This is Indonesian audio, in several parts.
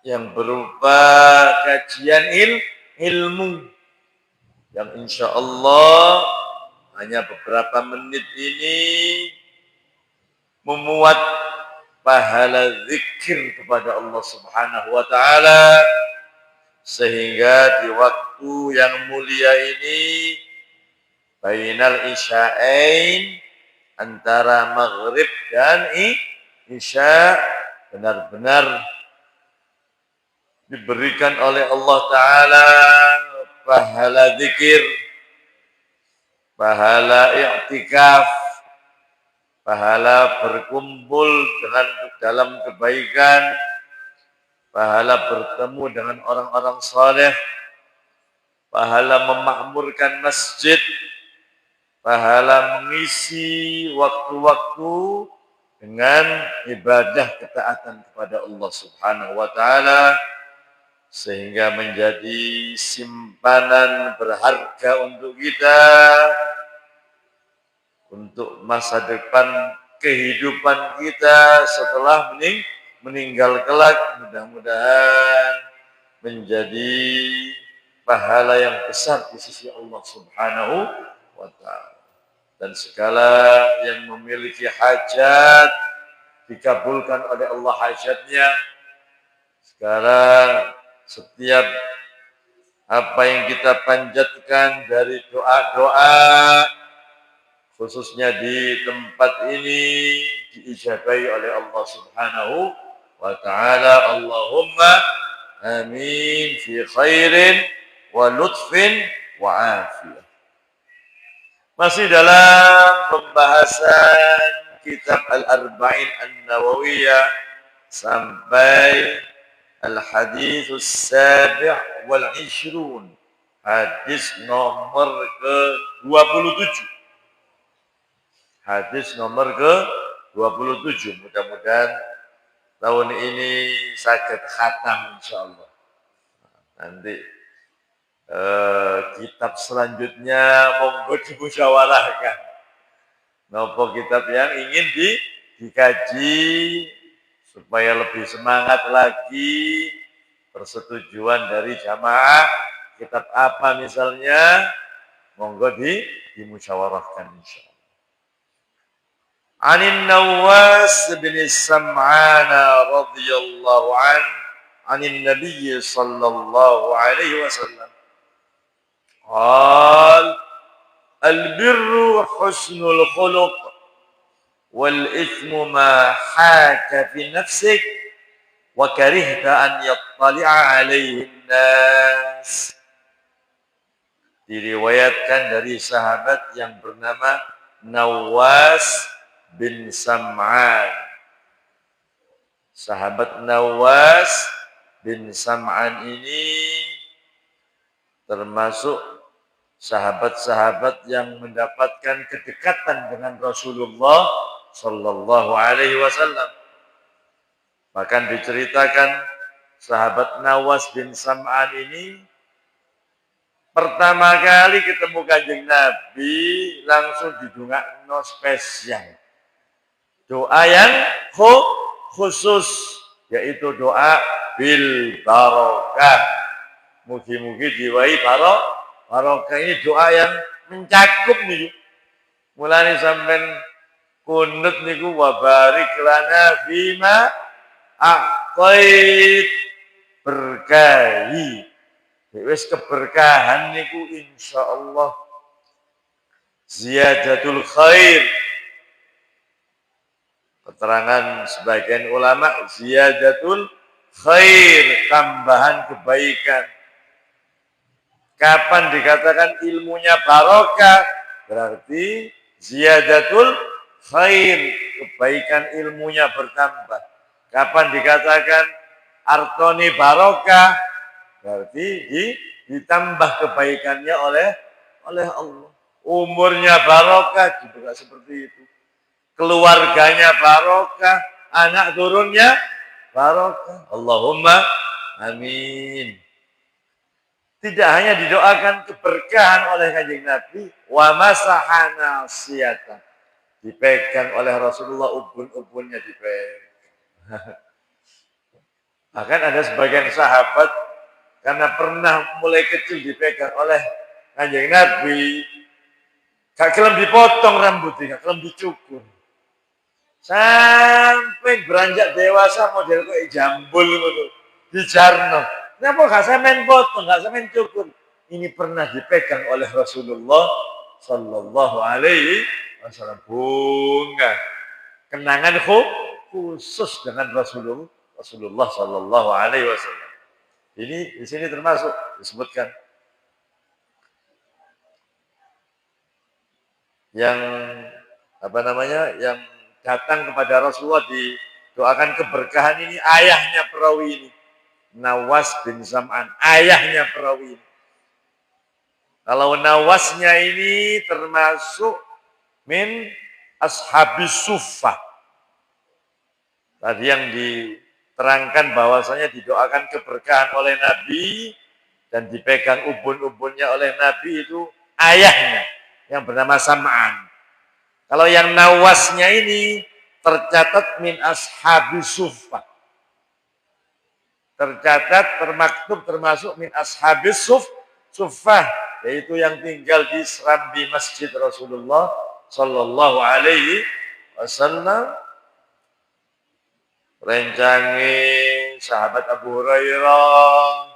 yang berupa kajian ilmu yang insya Allah hanya beberapa menit ini memuat pahala zikir kepada Allah Subhanahu wa taala, sehingga di waktu yang mulia ini bainal isya'ain, antara maghrib dan isya, benar-benar diberikan oleh Allah Ta'ala pahala zikir, pahala i'tikaf, pahala berkumpul dalam kebaikan, pahala bertemu dengan orang-orang saleh, pahala memakmurkan masjid, pahala mengisi waktu-waktu dengan ibadah ketaatan kepada Allah Subhanahu wa taala, sehingga menjadi simpanan berharga untuk kita untuk masa depan kehidupan kita setelah meninggal kelak. Mudah-mudahan menjadi pahala yang besar di sisi Allah Subhanahu wa taala. Dan segala yang memiliki hajat dikabulkan oleh Allah hajatnya. Sekarang setiap apa yang kita panjatkan dari doa-doa, khususnya di tempat ini, diijabahi oleh Allah Subhanahu wa taala. Allahumma amin fi khairin wa lutfin wa afiyah. Masih dalam pembahasan kitab Al-Arba'in An-Nawawiyah sampai Al-Hadithus Sabi' wal 20, hadis nomor ke-27. Hadis nomor ke-27. Mudah-mudahan tahun ini sakit khatam insyaallah. Nanti kitab selanjutnya monggo dimusyawarahkan. Nopo kitab yang ingin dikaji supaya lebih semangat lagi, persetujuan dari jamaah, kitab apa misalnya, monggo dimusyawarahkan insyaallah. Anin Nawas bin Sam'an radhiyallahu anin Nabi sallallahu alaihi wasallam qal al-birru husnul khuluq wal ithmu ma haka fi nafsik wa karihta an yattali'a alaihi nas. Diriwayatkan dari sahabat yang bernama Nawas bin Sam'an. Sahabat Nawas bin Sam'an ini termasuk sahabat-sahabat yang mendapatkan kedekatan dengan Rasulullah sallallahu alaihi wasallam. Bahkan diceritakan sahabat Nawas bin Sam'an ini pertama kali ketemu Kanjeng Nabi langsung didongakno spesial. Doa yang khusus, yaitu doa bil barokah. Mugi-mugi diwai barokah. Ini doa yang mencakup nih. Mulane sampean kunut niku wa barik lana fima a'tait, berkahi. Wis keberkahan niku insyaallah ziyadatul khair. Keterangan sebagian ulama, ziyadatul khair, tambahan kebaikan. Kapan dikatakan ilmunya barokah? Berarti ziyadatul khair, kebaikan ilmunya bertambah. Kapan dikatakan artoni barokah? Berarti ditambah kebaikannya oleh Allah. Umurnya barokah, juga seperti itu. Keluarganya barokah, anak turunnya barokah. Allahumma amin. Tidak hanya didoakan keberkahan oleh Kanjeng Nabi, wa masahana siyata, dipegang oleh Rasulullah, ubun-ubunnya dipegang. Bahkan ada sebagian sahabat karena pernah mulai kecil dipegang oleh Kanjeng Nabi, gak gelem dipotong rambutnya, gak gelem dicukur. Sampai beranjak dewasa model kayak jambul gitu, dijarno. Kenapa gak sampean potong, gak sampean cukur? Ini pernah dipegang oleh Rasulullah Sallallahu Alaihi Wasallam. Bunga kenangan khusus dengan Rasulullah Sallallahu Alaihi Wasallam. Ini di sini termasuk disebutkan yang yang datang kepada Rasulullah didoakan keberkahan ini ayahnya perawi ini, Nawas bin Sam'an, ayahnya perawi ini. Kalau Nawasnya ini termasuk min ashabis suffah. Tadi yang diterangkan bahwasanya didoakan keberkahan oleh Nabi dan dipegang ubun-ubunnya oleh Nabi itu ayahnya yang bernama Sam'an. Kalau yang Nawasnya ini tercatat min ashabis suffah. Tercatat, termaktub, termasuk min ashabis suffah, yaitu yang tinggal di serambi masjid Rasulullah Sallallahu Alaihi Wasallam. Rencangi sahabat Abu Hurairah,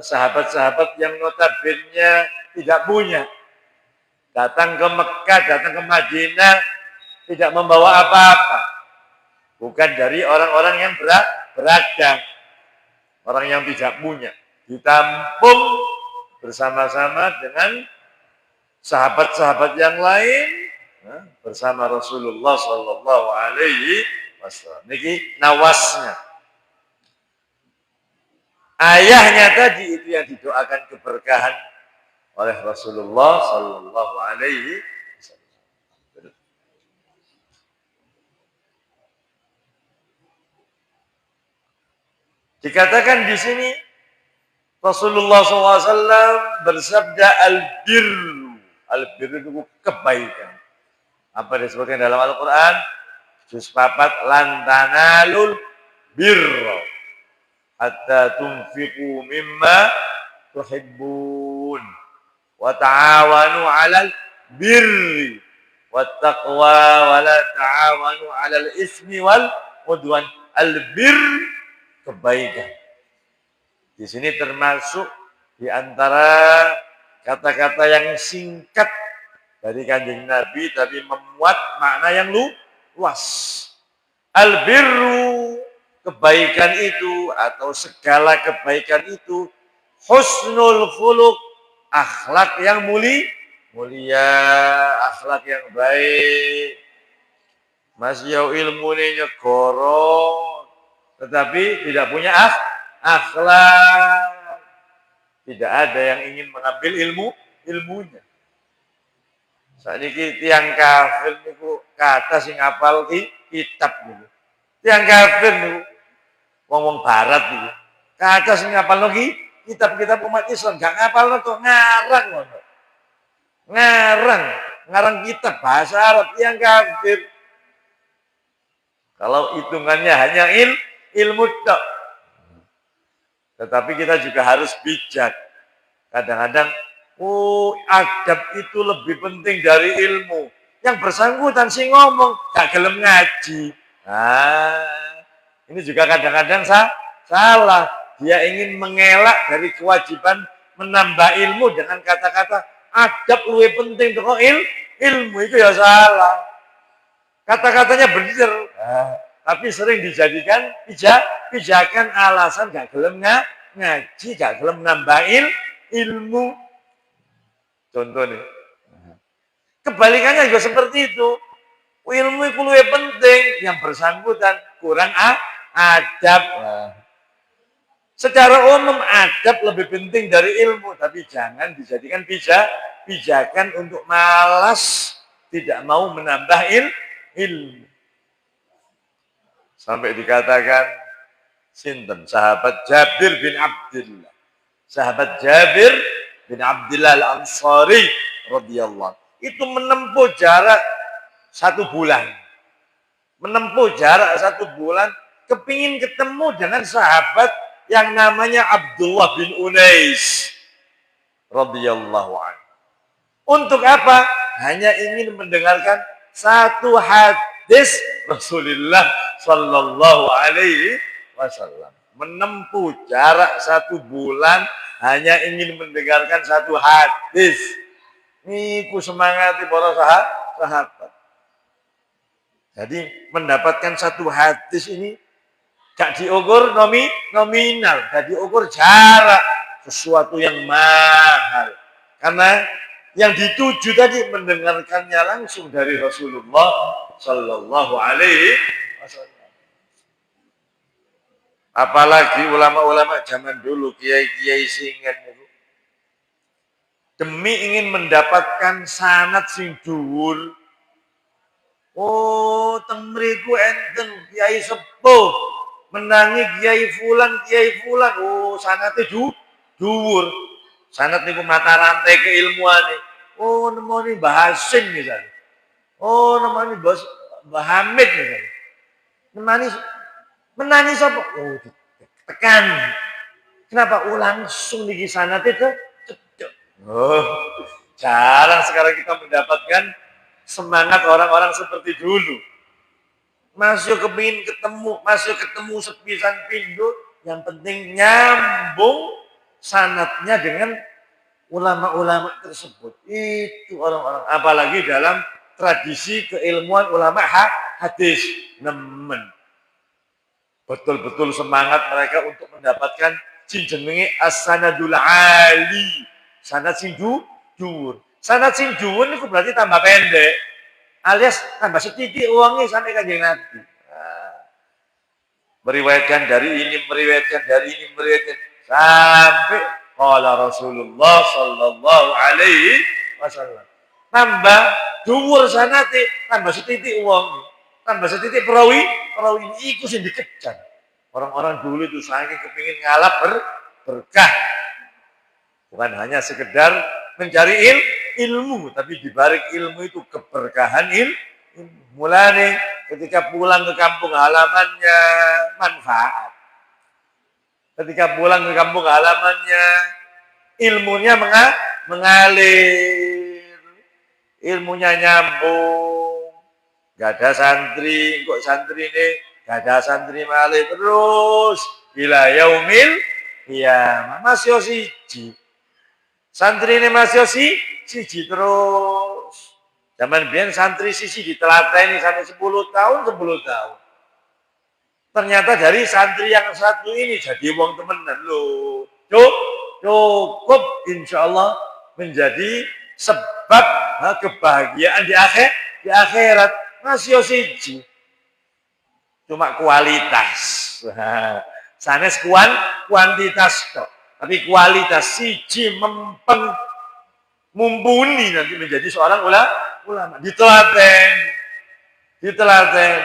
sahabat-sahabat yang notabene tidak punya, datang ke Mekah, datang ke Madinah, tidak membawa apa-apa. Bukan dari orang-orang yang beragam, orang yang tidak punya. Ditampung bersama-sama dengan sahabat-sahabat yang lain, bersama Rasulullah Sallallahu Alaihi Wasallam. Niki Nawasnya. Ayahnya tadi itu yang didoakan keberkahan oleh Rasulullah Sallallahu Alaihi Wasallam. Dikatakan di sini Rasulullah SAW bersabda al-birru. Al-birru itu kebaikan. Apa disebutkan dalam Al-Quran? Juz 4, lan tanalul birra hatta tunfiqu mimma tuhibbun wa ta'awanu 'alal birri wattaqwa wa la ta'awanu 'alal ismi wal udwan. Al-birr, kebaikan. Di sini termasuk di antara kata-kata yang singkat dari Kanjeng Nabi tapi memuat makna yang luas. Al-birru, kebaikan itu atau segala kebaikan itu, husnul khuluq, akhlak yang mulia, akhlak yang baik. Masih ilmunya nyegoro, tetapi tidak punya akhlak. Tidak ada yang ingin mengambil ilmunya. Saat ini tiang kafir niku kata sing apal kitab niku. Tiang kafir niku wong barat niku. Kata sing apal lagi kitab-kitab umat Islam gak ngapal kok ngarang ngono. Ngarang kitab bahasa Arab tiang kafir. Kalau hitungannya hanya ilmu tok. Tetapi kita juga harus bijak. Kadang-kadang adab itu lebih penting dari ilmu. Yang bersangkutan sih ngomong, gak gelem ngaji. Ini juga kadang-kadang salah. Dia ingin mengelak dari kewajiban menambah ilmu dengan kata-kata adab lebih penting untuk ilmu, itu ya salah. Kata-katanya benar, tapi sering dijadikan pijakan alasan gak gelem ngaji, gak gelem nambah ilmu. Contoh nih. Kebalikannya juga seperti itu. Ilmu itu lebih penting, yang bersangkutan kurang adab. Secara umum adab lebih penting dari ilmu, tapi jangan dijadikan pijakan untuk malas tidak mau menambah ilmu. Sampai dikatakan sinten sahabat Jabir bin Abdullah. Sahabat Jabir bin Abdullah Al-Ansari radhiyallahu. Itu menempuh jarak 1 bulan. Menempuh jarak 1 bulan kepingin ketemu dengan sahabat yang namanya Abdullah bin Unais radhiyallahu anhu. Untuk apa? Hanya ingin mendengarkan satu hadis Rasulullah sallallahu alaihi wasallam. Menempuh jarak 1 bulan hanya ingin mendengarkan satu hadis. Niku semangati para sahabat. Jadi mendapatkan satu hadis ini gak diukur nominal, gak diukur jarak, sesuatu yang mahal. Karena yang dituju tadi mendengarkannya langsung dari Rasulullah sallallahu alaihi wasallam. Apalagi ulama-ulama zaman dulu, kiai-kiai singen itu, demi ingin mendapatkan sanad sing dhuwur. Oh, teng mriku enten kiai sepuh menangi kiai fulan. Oh, sanate dhuwur. Sanad niku mata rantai keilmuane. Oh, nemoni Mbah Hasim misalnya. Oh, nemoni Mbah Hamid misalnya. Menani sapa? Oh, tekan. Kenapa? Oh, langsung niki sanate cedek. Oh, jarang sekarang kita mendapatkan semangat orang-orang seperti dulu. Masih kepingin ketemu sepisan pindho, yang penting nyambung sanatnya dengan ulama-ulama tersebut. Itu orang-orang, apalagi dalam tradisi keilmuan ulama hadis, nemen. Betul-betul semangat mereka untuk mendapatkan jenenge as-sanadul ali. Sanad sing dhuwur. Sanad sing dhuwur niku berarti tambah pendek. Alias tambah setitik uangnya sampai Kanjeng Nabi. Meriwayatkan dari ini, sampai qala Rasulullah sallallahu alaihi wasallam. Tambah dhuwur sanate, tambah setitik uangnya. Tambah setitik perawi ini iku sing dikejar. Orang-orang dulu itu saking kepingin ngalap berkah. Bukan hanya sekedar mencari ilmu, tapi di balik ilmu itu keberkahan ilmu. Mulane ketika pulang ke kampung halamannya manfaat. Ketika pulang ke kampung halamannya ilmunya mengalir. Ilmunya nyambung. Gak ada santri, kok santri ini gak ada santri malih terus ila yaumil qiyamah. Masih siji. Santri ini masih siji terus. Zaman biyen santri sisi ditelateni sampai 10 tahun. Ternyata dari santri yang satu ini jadi wong temenan loh. Cukup insyaallah menjadi sebab kebahagiaan di akhirat. Masih siji. Cuma kualitas. Sanes kuantitas kok. Tapi kualitas siji mempeng mumpuni nanti menjadi seorang ulama. Ditelaten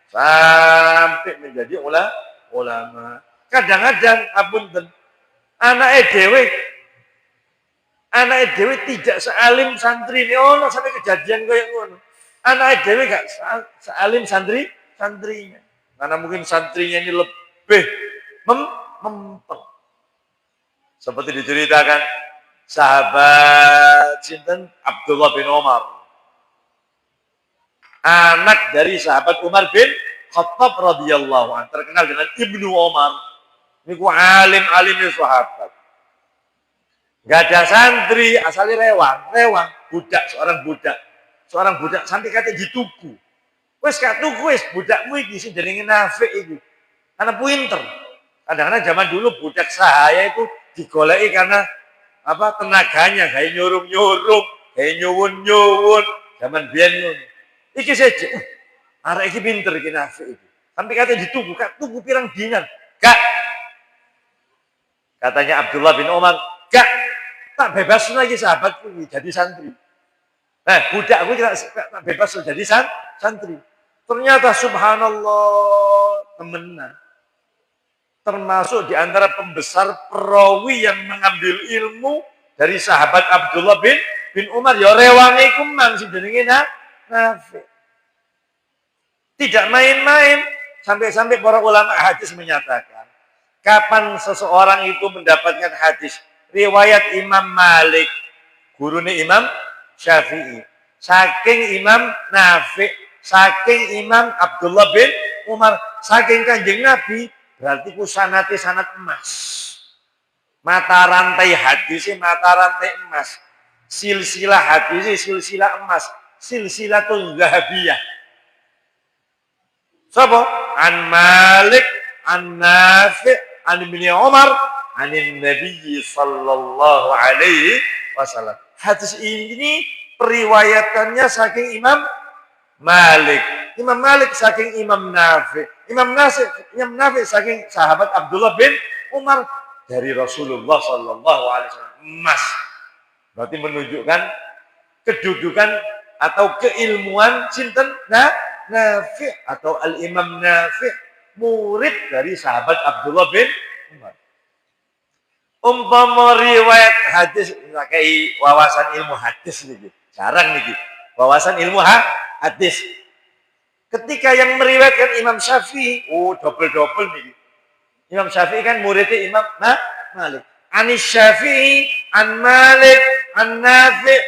sampai menjadi ulama. Kadang-kadang apunten anake dhewe tidak sealim santri ini ono sampai kejadian kayak ngono. Anake dhewe gak sealim santrinya. Karena mungkin santrinya ini lebih mempeng. Seperti diceritakan sahabat sinten Abdullah bin Umar. Anak dari sahabat Umar bin Khattab radhiyallahu anhu, terkenal dengan Ibnu Umar. Niku alim-alimnya sahabat. Gak ada santri, asalnya rewang, seorang budak sampai kata dituku. Wes gak tuku wes budakmu iki sing jenenge Nafik iki. Karena pinter. Kadang-kadang zaman dulu budak sahaya itu digoleki karena apa tenaganya kayak nyurum-nyurum, kayak nyuwun-nyuwun. Zaman biyen ngono. Iki saja. Arek iki pinter iki Nafik iki. Sampai kata dituku, tuku pirang dinar. Gak. Katanya Abdullah bin Umar, gak. Tak bebas lagi sahabatku jadi santri. Budak aku tak bebas jadi santri. Ternyata subhanallah temenan. Termasuk di antara pembesar perawi yang mengambil ilmu dari sahabat Abdullah bin Umar. Ya rewange iku mang sing jenenge Nafik. Tidak main-main. Sampai-sampai para ulama hadis menyatakan, kapan seseorang itu mendapatkan hadis riwayat Imam Malik, gurunya Imam Syafi'i, saking Imam Nafi', saking Imam Abdullah bin Umar, saking Kanjeng Nabi, berarti ku sanate sanat emas. Mata rantai hadisnya mata rantai emas. Silsilah hadisnya silsilah emas. Silsilatul Zahabiyah. Sapa? An Malik, an Nafi', an Ibnu Umar, an Nabi sallallahu alaihi wasallam. Hadis ini periwayatannya saking Imam Malik. Imam Malik saking Imam Nafi'. Imam Nafi' saking sahabat Abdullah bin Umar dari Rasulullah sallallahu alaihi wasallam. Emas. Berarti menunjukkan kedudukan atau keilmuan sinten Nafi' atau Al-Imam Nafi' murid dari sahabat Abdullah bin Umar. Umpama riwayat hadis pakai wawasan ilmu hadis niki. Jarang niki. Wawasan ilmu hadis. Ketika yang meriwayatkan Imam Syafi'i, double-double niki. Imam Syafi'i kan muridnya Imam Malik. Anis Syafi'i, an Malik, an Nafi',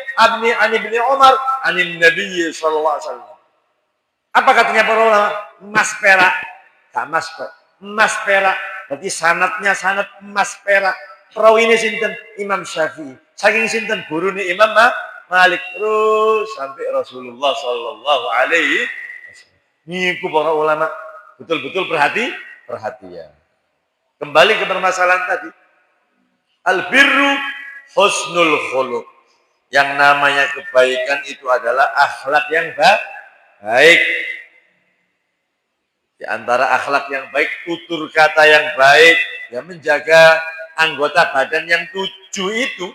an Ibnu Umar, an Nabi sallallahu alaihi wasallam. Apa katanya para ulama? Emas perak. Tak emas kok. Emas perak. Berarti sanatnya sanat emas perak. Perawi ini sinten? Imam Syafi'i. Saking sinten? Guru ini Imam Malik. Terus sampai Rasulullah sallallahu alaihi wasallam. Niku para ulama betul-betul perhatian. Kembali ke permasalahan tadi. Al-birru husnul khuluq. Yang namanya kebaikan itu adalah akhlak yang baik. Di antara akhlak yang baik, tutur kata yang baik, yang menjaga anggota badan yang 7 itu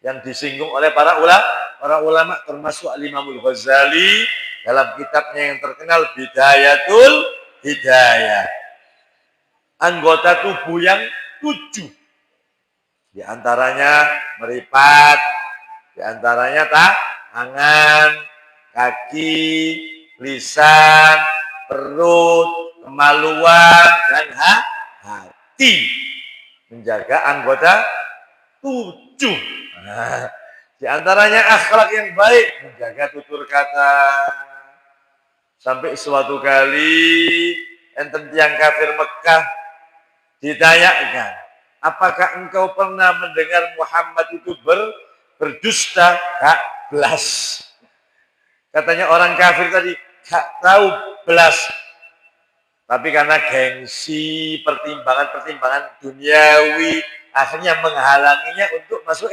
yang disinggung oleh para ulama termasuk Al-Imamul Ghazali dalam kitabnya yang terkenal Bidayatul Hidayah. Anggota tubuh yang 7. Di antaranya meripat, di antaranya tangan, kaki, lisan, perut, kemaluan, dan hati. Menjaga anggota 7. Nah, di antaranya akhlak yang baik, menjaga tutur kata. Sampai suatu kali enten tiang kafir Mekah ditanyakan, apakah engkau pernah mendengar Muhammad itu berdusta? Kak, belas. Katanya orang kafir tadi, gak tahu belas. Tapi karena gengsi, pertimbangan-pertimbangan duniawi, akhirnya menghalanginya untuk masuk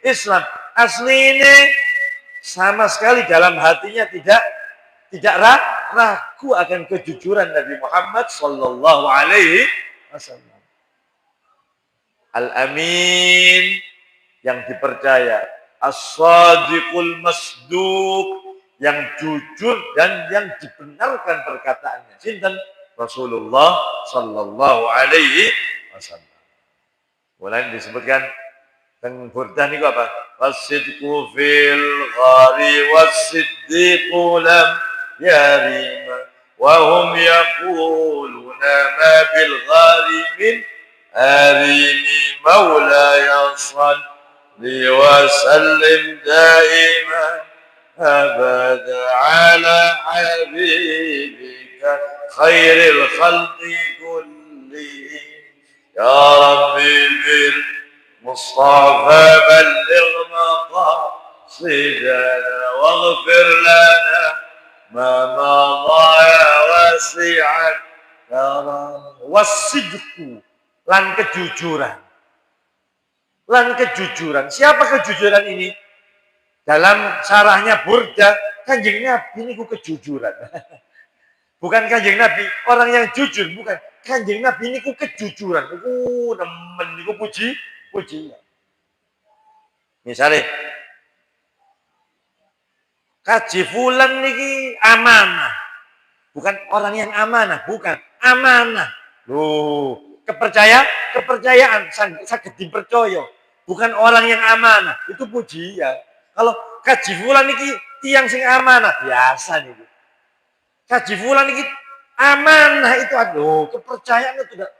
Islam. Asli ini sama sekali dalam hatinya tidak ragu akan kejujuran Nabi Muhammad sallallahu alaihi wasallam. Al-Amin yang dipercaya, As-Sadiqul Masduq yang jujur dan yang dibenarkan perkataannya. Sinten? Rasulullah sallallahu alaihi wasallam. Mulai disebutkan teng Burdah niku apa? Wasidqu fil ghari wasiddiqu lam yarima wa hum yaquluna ma bil ghari min arini maulaya salli wa sallim daiman abada ala habibika khairil khalqi kullihim ya rabbi bil mustafa balligh maqasidana waghfir lana ma madha wasi'an ya rabbi wasidqu lan kejujuran. Lan kejujuran. Siapa kejujuran ini? Dalam syarahnya Burdah, Kanjeng Nabi ini kejujuran. Bukan Kanjeng Nabi, orang yang jujur, bukan. Kanjeng Nabi ini kejujuran. Nemen niku puji. Misalnya, kaji fulan niki amanah. Bukan orang yang amanah, bukan. Amanah. Loh, kepercayaan saged dipercaya. Bukan orang yang amanah, itu pujian. Kalau kaji fulan niki tiang sing amanah, biasa niki. Kaji fulan niki Amanah itu aduh, kepercayaan itu tidak.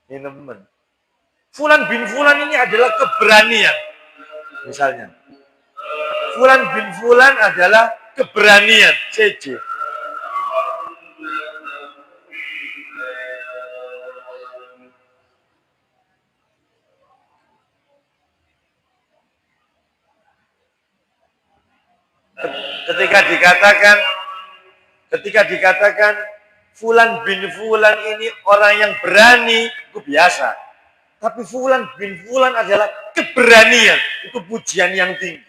Ini teman. Fulan bin Fulan ini adalah keberanian. Misalnya. Fulan bin Fulan adalah keberanian. CJ. Ketika dikatakan Fulan bin Fulan ini orang yang berani, itu biasa. Tapi Fulan bin Fulan adalah keberanian, itu pujian yang tinggi.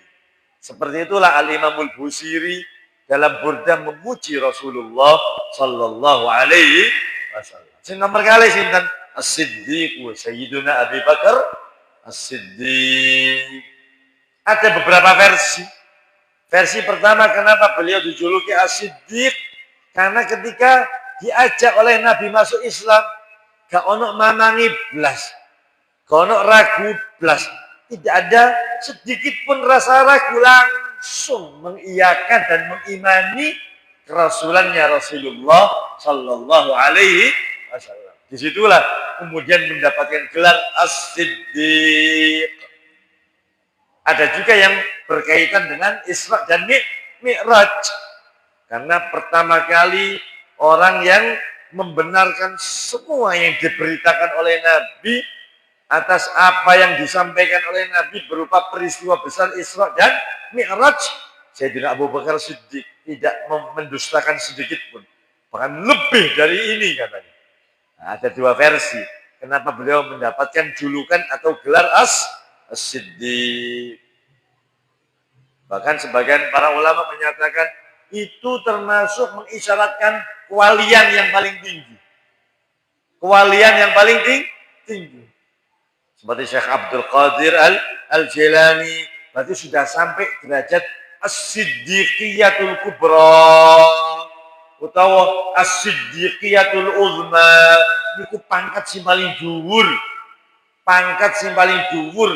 Seperti itulah Al-Imamul Busiri dalam Burda memuji Rasulullah sallallahu alaihi wasallam. Sing nomor kali sinten? As-Siddiq wa Sayyiduna Abi Bakar As-Siddiq. Ada beberapa versi. Versi pertama, kenapa beliau dijuluki As-Siddiq? Karena ketika diajak oleh Nabi masuk Islam, gak ono mamangi blas, gak ono ragu blas, tidak ada sedikit pun rasa ragu, langsung mengiyakan dan mengimani kerasulannya Rasulullah Sallallahu Alaihi Wasallam. Disitulah kemudian mendapatkan gelar As-Siddiq. Ada juga yang berkaitan dengan Isra dan Mi'raj. Karena pertama kali orang yang membenarkan semua yang diberitakan oleh Nabi atas apa yang disampaikan oleh Nabi berupa peristiwa besar Isra dan Mi'raj, Sayyidina Abu Bakar Siddiq tidak mendustakan sedikit pun. Bahkan lebih dari ini katanya. Nah, ada dua versi. Kenapa beliau mendapatkan julukan atau gelar As-Siddiq. Bahkan sebagian para ulama menyatakan itu termasuk mengisyaratkan kewalian yang paling tinggi. Kewalian yang paling tinggi. Seperti Syekh Abdul Qadir Al-Jilani, berarti sudah sampai derajat As-Siddiqiyatul Kubra utawa As-Siddiqiyatul Uzma. Itu pangkat sing paling dhuwur. Pangkat sing paling dhuwur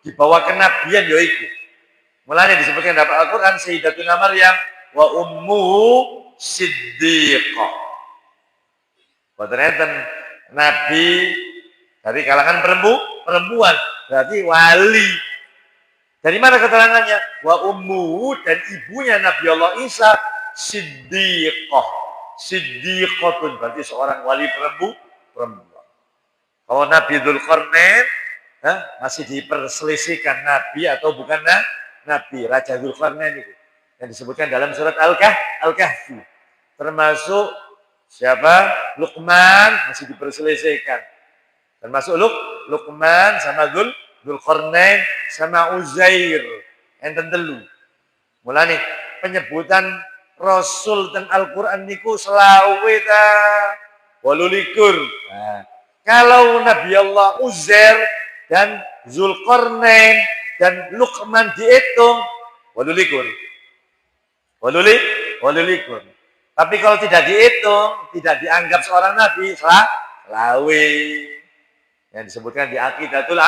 di bawah kenabian yaitu. Mulanya disebutkan dalam Al-Quran Sayyidatuna Maryam wa ummuhu siddiqah. Ternyata Nabi dari kalangan perempuan, berarti wali. Dari mana keterangannya? Wa ummuhu, dan ibunya Nabi Allah Isa siddiqah. Siddiqatun, berarti seorang wali perempuan. Kalau Nabi Dzulqarnain masih diperselisihkan Nabi atau bukan Nabi. Raja Dzulqarnain itu yang disebutkan dalam surat Al-Kahfi. Termasuk siapa? Luqman masih diperselisihkan. Termasuk Luqman sama Dzulqarnain sama Uzair. Enten telu. Mulane penyebutan Rasul dan Al-Qur'an niku selawe ta 28. Nah, kalau Nabi Allah Uzair dan Dzulqarnain dan Luqman dihitung 28. Tapi kalau tidak dihitung, tidak dianggap seorang nabi, selawe. Yang disebutkan di Aqidatul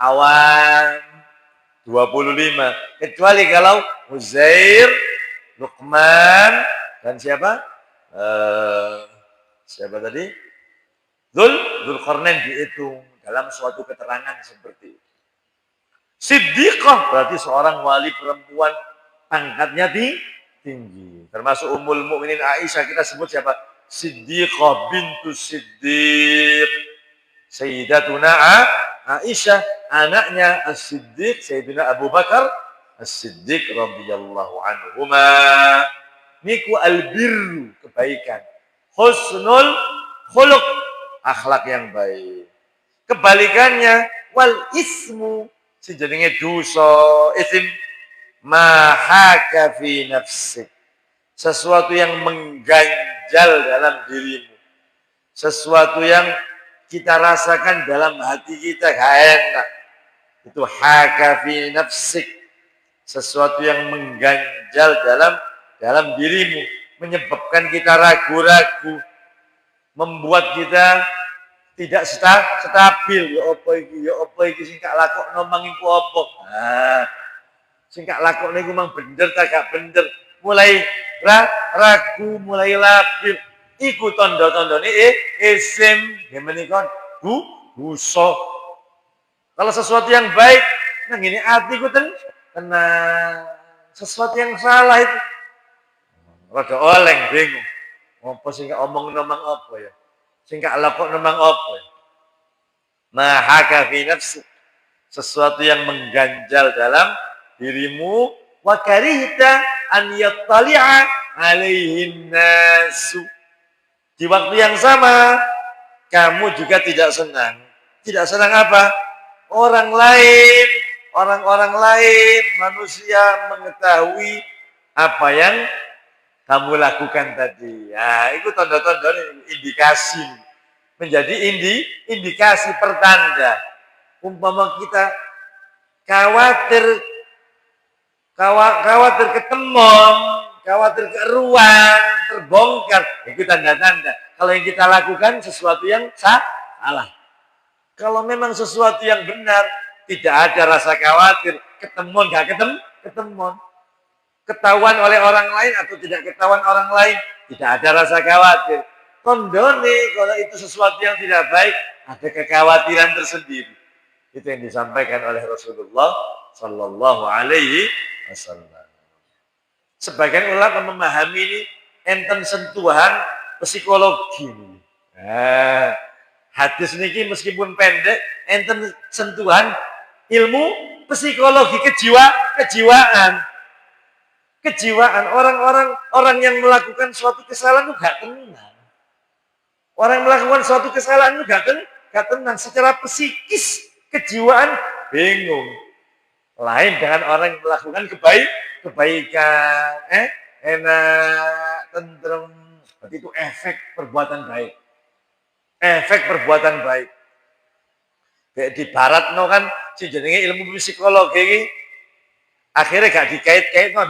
Awam 25. Kecuali kalau Uzair, Luqman, dan siapa? Siapa tadi? Dzulqarnain dihitung dalam suatu keterangan seperti itu. Siddiqah berarti seorang wali perempuan pangkatnya tinggi. Termasuk Ummul Mukminin Aisyah kita sebut siapa? Siddiqah bintu Siddiq. Sayyidatuna Aisyah, anaknya As-Siddiq, Sayyidina Abu Bakar As-Siddiq radhiyallahu anhuma. Niku albirru, kebaikan. Husnul khuluq, akhlak yang baik. Kebalikannya wal ismu, sejenenge dosa, isim mahaka fi nafsik, sesuatu yang mengganjal dalam dirimu, sesuatu yang kita rasakan dalam hati kita gak enak, itu haka fi nafsik, sesuatu yang mengganjal dalam dirimu, menyebabkan kita ragu-ragu, membuat kita tidak stabil. Ya apa iki sing gak lakokno mang iku apa? Nah, sing gak lakokno iku mang bener ta gak bener. Mulai ragu, mulai labil. Iku tondo-tondone isim menika buso. Kalau sesuatu yang baik, nang ini atiku tenang. Sesuatu yang salah itu rada oleng bingung. Apa sing omong nomang apa ya? Sing gak lakok nomang apa ya? Mahaka fi nafsi. Sesuatu yang mengganjal dalam dirimu wa karihta an yattali'a alaihin nasu. Di waktu yang sama kamu juga tidak senang. Tidak senang apa? Orang-orang lain, manusia mengetahui apa yang kamu lakukan tadi. Ya, itu tanda-tanda indikasi. Menjadi indikasi pertanda. Umpama kita khawatir ketemon, khawatir keruan, terbongkar. Itu tanda-tanda. Kalau yang kita lakukan sesuatu yang salah. Kalau memang sesuatu yang benar, tidak ada rasa khawatir. Ketemon, gak ketemon. Ketahuan oleh orang lain atau tidak ketahuan orang lain, tidak ada rasa khawatir. Kondone, kalau itu sesuatu yang tidak baik, ada kekhawatiran tersendiri. Itu yang disampaikan oleh Rasulullah Sallallahu Alaihi Wasallam. Sebagian ulama memahami ini enten sentuhan psikologi. Hadis niki meskipun pendek, enten sentuhan ilmu psikologi kejiwaan. Orang yang melakukan suatu kesalahan itu gak tenang. Orang yang melakukan suatu kesalahan itu gak tenang secara psikis, kejiwaan bingung. Lain dengan orang yang melakukan kebaikan, enak, tentrem. Berarti itu efek perbuatan baik. Efek perbuatan baik. Kayak di barat no kan si jenenge ilmu psikologi ini akhirnya gak dikait-kait sama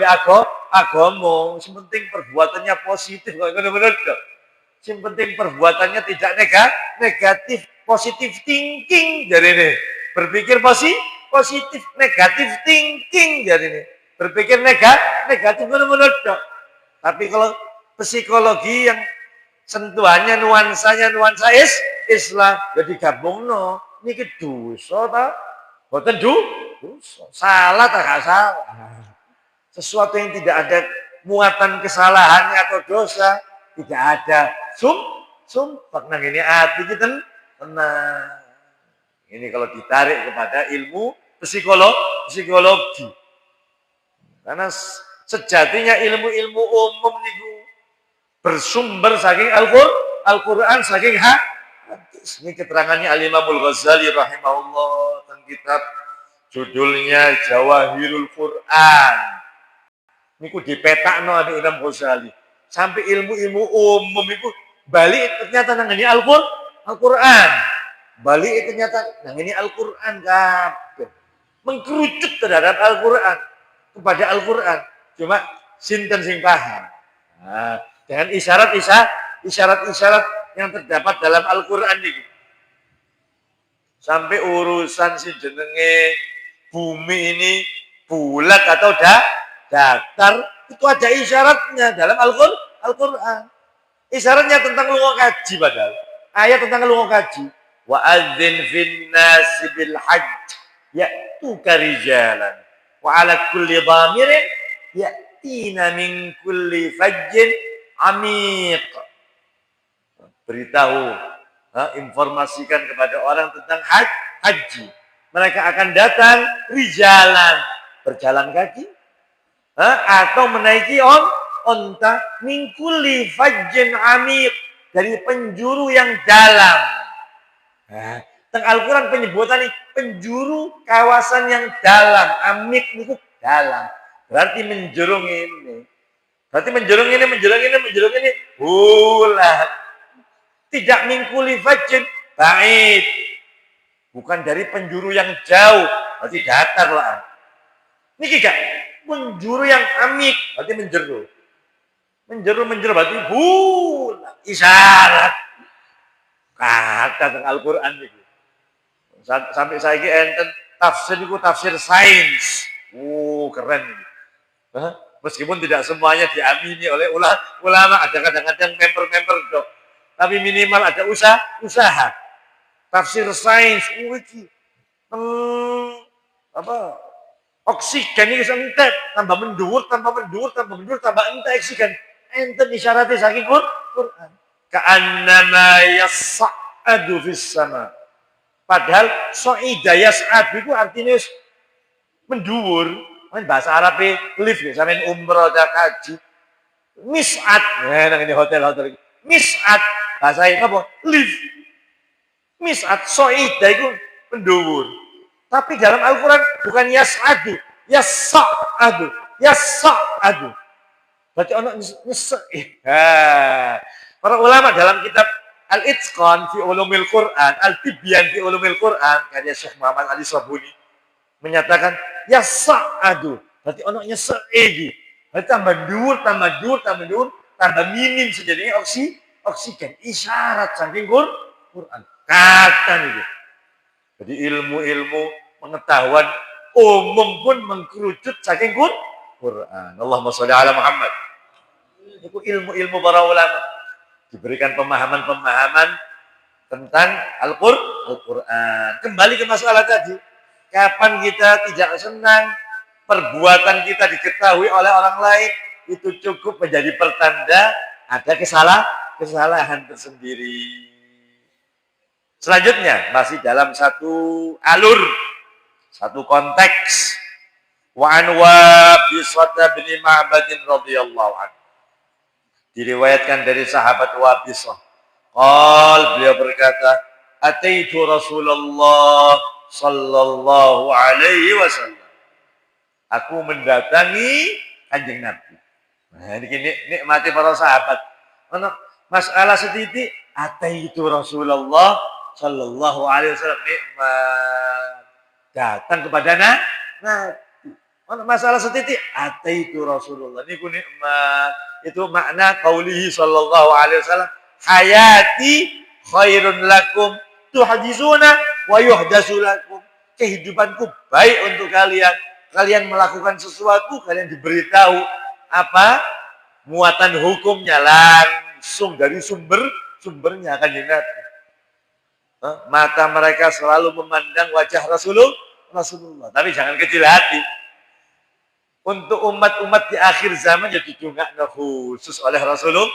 agama. Yang penting perbuatannya positif. Benar-benar. Yang penting perbuatannya tidak negatif. Positif thinking dari ini. Berpikir positif, negatif thinking dari ini. Berpikir negatif benar-benar. Tapi kalau psikologi yang sentuhannya nuansa Islam jadi gabung no ini dosa ta boten dosa salah tak gak salah sesuatu yang tidak ada muatan kesalahannya atau dosa tidak ada sumpah nang ini hati kita tenang ini kalau ditarik kepada ilmu psikologi karena sejatinya ilmu-ilmu umum niku bersumber saking Al-Quran saking hadis. Ini keterangannya Al-Imamul Ghazali rahimahullah tentang kitab judulnya Jawahirul Quran. Ini ku dipetakno ambek Imam Ghazali. Sampai ilmu-ilmu umum itu balik ternyata nang ini Al-Quran. Balik ternyata nang ini Al-Quran kabeh. Mengkerucut terhadap Al-Quran kepada Al-Quran. Cuma sinten sing paham. Nah, dengan isyarat-isyarat yang terdapat dalam Al-Quran ini. Sampai urusan si jenenge bumi ini bulat atau datar, itu ada isyaratnya dalam Al-Quran. Isyaratnya tentang lunga kaji padahal. Ayat tentang lunga kaji. Wa adzin fin nasi bil hajj ya'tuka rijalan wa ala kulli dhamirin ya'tina min kulli fajjin Amik beritahu, informasikan kepada orang tentang haji. Mereka akan datang rijalan berjalan kaki, atau menaiki onta mingkuli fajjin amik dari penjuru yang dalam. Tentang Al-Quran penyebutan ini penjuru kawasan yang dalam, amik itu dalam. Berarti menjurung ini. Berarti menjurung ini bulat. Tidak mingkuli fajin bait. Bukan dari penjuru yang jauh, berarti datar lah. Ini tidak penjuru yang amik, berarti menjeru. Menjeru berarti bulat. Isyarat. Kata tentang Al-Quran itu. Sampai saya ini enten tafsir itu tafsir sains. Keren ini. Meskipun tidak semuanya diamini oleh ulama, ada kadang-kadang member-member dok. Tapi minimal ada usaha. Tafsir sains, apa oksigen ini entek, tambah mendur, tambah entek oksigen. Enten isyaratnya saking Quran. Ka'annama yas'adu fis sama. Padahal so'ida yas'adu itu artinya mendur. Bahasa Arabnya lift ya, sampean umroh dan haji. Mis'at, nah ini hotel-hotel. Mis'at, bahasa itu apa? Lift. Mis'at, so'ida itu mendur. Tapi dalam Al-Quran bukan yas'adu, yas'adu, yas'adu. Berarti orang nyesek. Para ulama dalam kitab Al-Itqan fi Ulumil Quran, Al-Tibyan fi Ulumil Quran, karya Syekh Muhammad Ali Sabuni, menyatakan yas'adu. Berarti orang nyesek iki. Berarti tambah dur, tambah minim sejadinya oksigen. Isyarat saking Quran. Kata nih. Jadi ilmu-ilmu pengetahuan umum pun mengkerucut saking Quran. Allahumma sholli ala Muhammad. Itu ilmu-ilmu para ulama. Diberikan pemahaman-pemahaman tentang Al-Quran. Kembali ke masalah tadi. Kapan kita tidak senang, perbuatan kita diketahui oleh orang lain, itu cukup menjadi pertanda ada kesalahan tersendiri. Selanjutnya, masih dalam satu alur, satu konteks. Wa an Wabisah bin Ma'badin radhiyallahu anhu. Diriwayatkan dari sahabat Wabisah. Beliau berkata, "Ataitu Rasulullah sallallahu alaihi wasallam." Aku mendatangi Kanjeng Nabi. Nah, ini nikmati para sahabat. Masalah setitik, ataitu Rasulullah sallallahu alaihi wasallam, nikmat. Datang kepada Nabi. Masalah setitik, ataitu Rasulullah. Ini nikmat. Itu makna qaulihi sallallahu alaihi wasallam, hayati khairun lakum tuhadizuna wa yuhdasu lakum. Kehidupanku baik untuk kalian. Kalian melakukan sesuatu, kalian diberitahu apa? Muatan hukumnya langsung dari sumbernya Kanjeng Nabi. Mata mereka selalu memandang wajah Rasulullah. Tapi jangan kecil hati. Untuk umat-umat di akhir zaman jadi didongakno khusus oleh Rasulullah.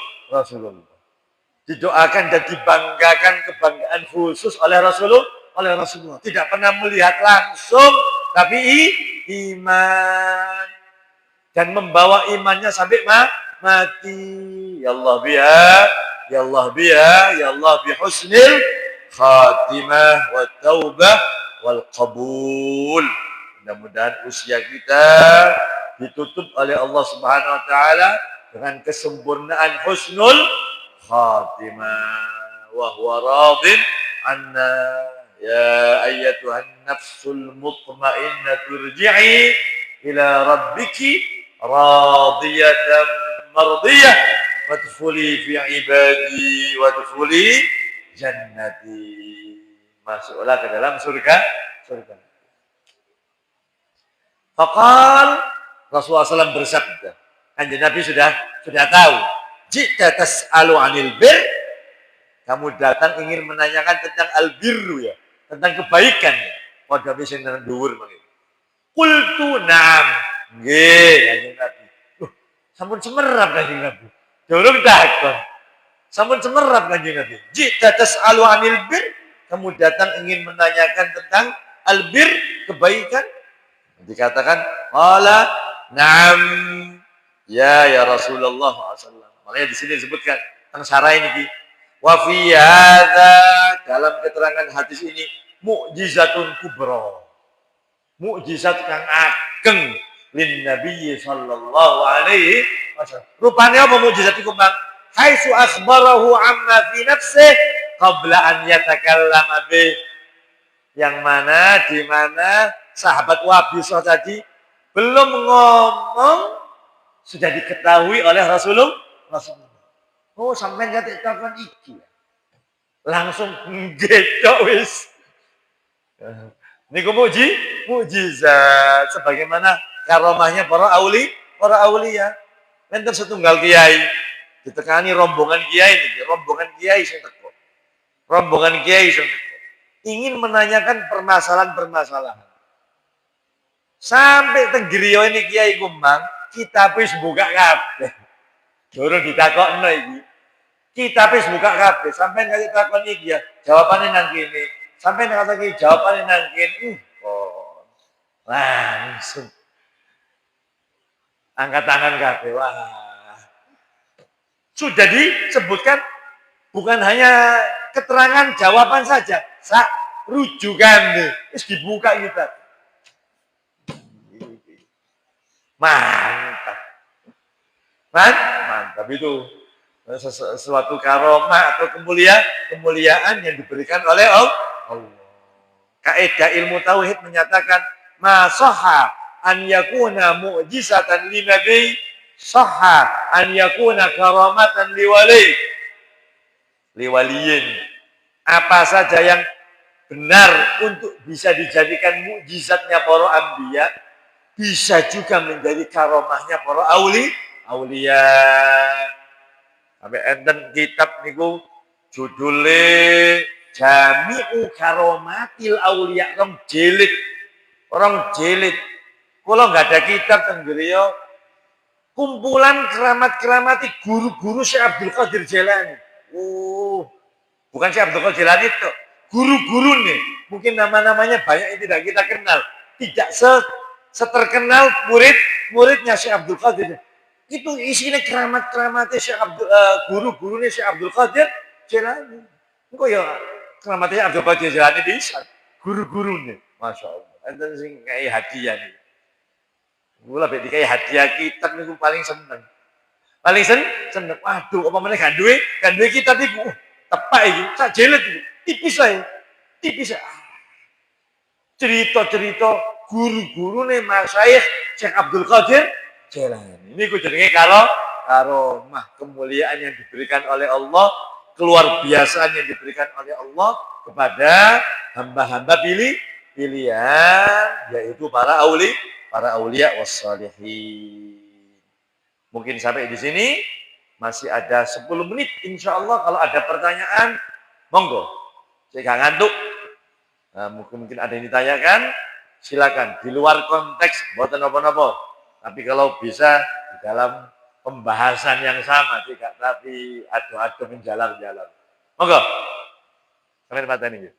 Didoakan dan dibanggakan kebanggaan khusus oleh Rasulullah. Tidak pernah melihat langsung, tapi iman. Dan membawa imannya sampai mati. Ya Allah biha, ya Allah biha, ya Allah bihusnil khatimah wa taubah wal qabul. Mudah-mudahan usia kita ditutup oleh Allah Subhanahu wa taala dengan kesempurnaan husnul khatimah. Wa huwa radin anna ya ayyatuhan nafsul mutmainnah turji'i ila rabbiki radiyatan mardiyah wadkhuli fi ibadi wadkhuli jannati. Masuklah ke dalam surga. Faqal Rasulullah SAW bersabda, Kanjeng Nabi sudah tahu. Jika tas'alu 'anil bir, kamu datang ingin menanyakan tentang albirru ya, tentang kebaikan ya. Padha wis nang dhuwur mangke. Qultu na'am. Nggih, Kanjeng Nabi. Loh, sampun semerap Kanjeng Nabi. Durung takon. Sampun semerap Kanjeng Nabi. Jika tas'alu 'anil bir, kamu datang ingin menanyakan tentang albir, kebaikan. Dikatakan, qala na'am ya Rasulullah SAW. Makanya di sini disebutkan tentang syarah ini. Wa fi hadza, dalam keterangan hadis ini, mukjizatun kubra. Mukjizat kang ageng lin Nabi sallallahu alaihi wasallam. Rupanya apa mukjizat iku, Bang? Haitsu akhbarahu amma fi nafsihi qabla an yatakallama bih. Yang mana di mana sahabat Wabisah tadi belum ngomong sudah diketahui oleh Rasulullah. Oh, sampean ngerti telepon iki. Langsung ngedok wis. Niku mukjizat sebagaimana karomahnya para para aulia. Enten setunggal kiai ditekani rombongan kiai niki, rombongan kiai sing teko. Rombongan kiai sing teko. Ingin menanyakan permasalahan-permasalahan. Sampai tenggiriyo ini kiai kumbang, kita wis buka kabeh. Durung ditakokno iki. Kita wis buka kabeh, sampai ngasih takon iki ya, jawabannya nang kene. Sampai nang kata iki jawabannya nang kene. Langsung angkat tangan kabeh. Wah. Sudah disebutkan bukan hanya keterangan jawaban saja, rujukan wis dibuka kita. Mantap. Mantap itu sesuatu karomah atau kemuliaan yang diberikan oleh Allah. Kaidah ilmu tauhid menyatakan masoha an yakuna mu'jizatan li nabi, sahha an yakuna karamatan liwaliyin. Apa saja yang benar untuk bisa dijadikan mukjizatnya para anbiya, bisa juga menjadi karomahnya para aulia. Sampai enten kitab niku judulnya Jami'u Karomatil Aulia, orang jilid. Kalau nggak ada kitab tenggiriyo, kumpulan keramat-keramati guru-guru Syekh Abdul Qadir Jailani. Bukan Syekh Abdul Qadir Jailani itu, guru-guru nih. Mungkin nama-namanya banyak yang tidak kita kenal. Tidak seterkenal muridnya Syekh Abdul Qadir. Itu isinya keramat-keramatnya Syekh Abdul, guru-gurunya Syekh Abdul Qadir Jailani. Kok ya keramatnya Abdul Qadir Jailani bisa guru-gurunya. Masya Allah. Enten sing kayak hadiah nih. Gula be dikai hadiah kitab niku paling seneng. Paling seneng. Waduh, apa meneh gak duwe kitab niku. Tepak iki, sak jilid iki. Tipis ae. Cerita-cerita guru-gurune Masyayikh Syekh Abdul Qadir Jailani. Ini ku jenenge karomah, kemuliaan yang diberikan oleh Allah, keluar biasaan yang diberikan oleh Allah kepada hamba-hamba pilihan, yaitu para aulia wassalihin. Mungkin sampai di sini, masih ada 10 menit. Insya Allah kalau ada pertanyaan, monggo. Saya gak ngantuk. Nah, mungkin ada yang ditanyakan, silakan. Di luar konteks, buatan apa-apa. Tapi kalau bisa di dalam pembahasan yang sama, tidak tapi adu-adu menjalar-jalar. Monggo. Sampai mata ini.